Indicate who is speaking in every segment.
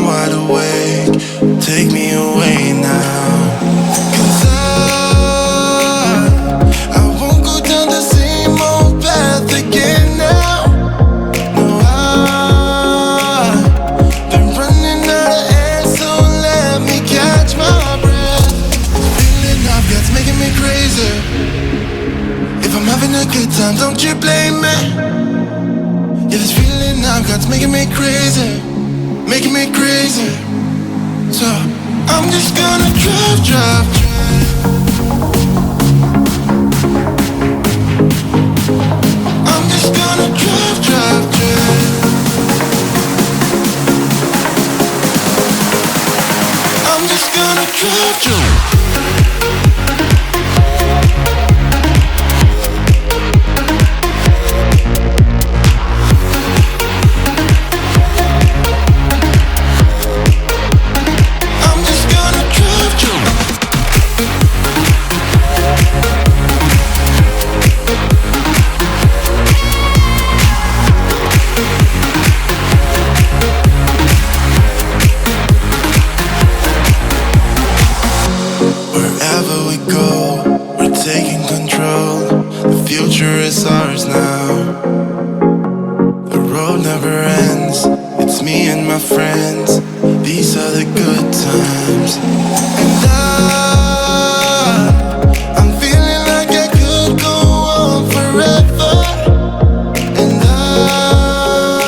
Speaker 1: wide awake. Take me away now. 'Cause I won't go down the same old path again now. No, I've been running out of air, so let me catch my breath. Feeling I've got's making me crazy. If I'm having a good time, don't you blame me. Yeah, this feeling I've got's making me crazy, making me crazy. So I'm just gonna drive. I'm just gonna drive. I'm just gonna drive. It's ours now. The road never ends. It's me and my friends. These are the good times. And I'm feeling like I could go on forever. And I've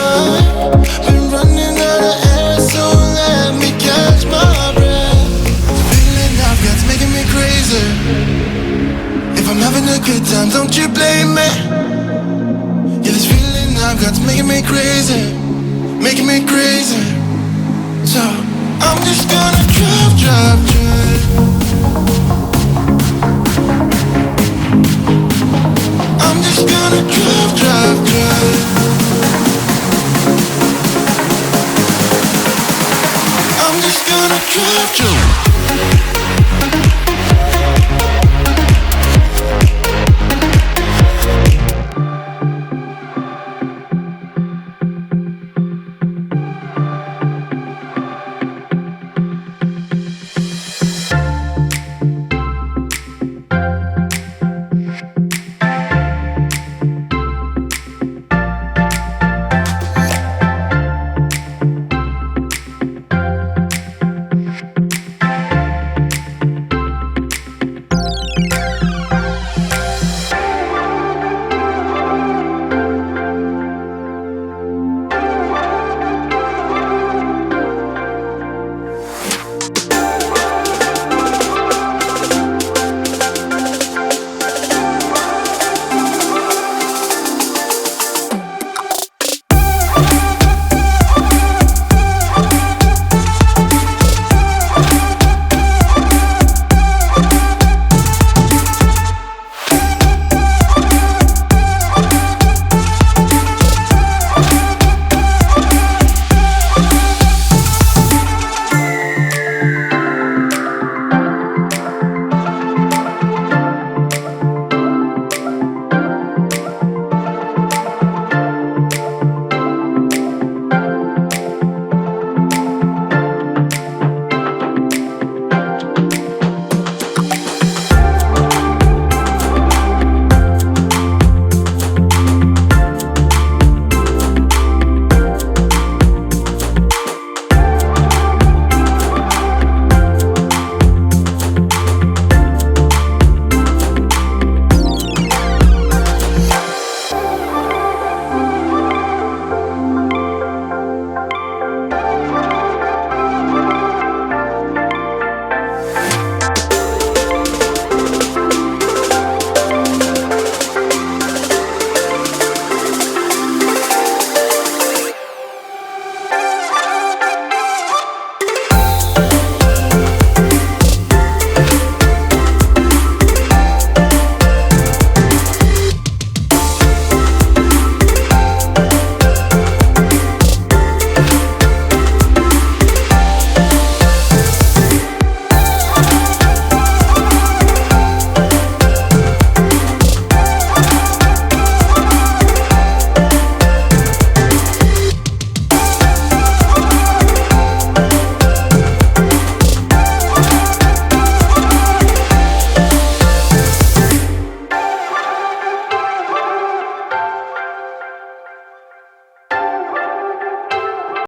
Speaker 1: been running out of air, so let me catch my breath. The feeling I've got's making me crazy. If I'm having a good time, don't you blame me. Yeah, this feeling I've got's making me crazy, making me crazy. So I'm just gonna drive.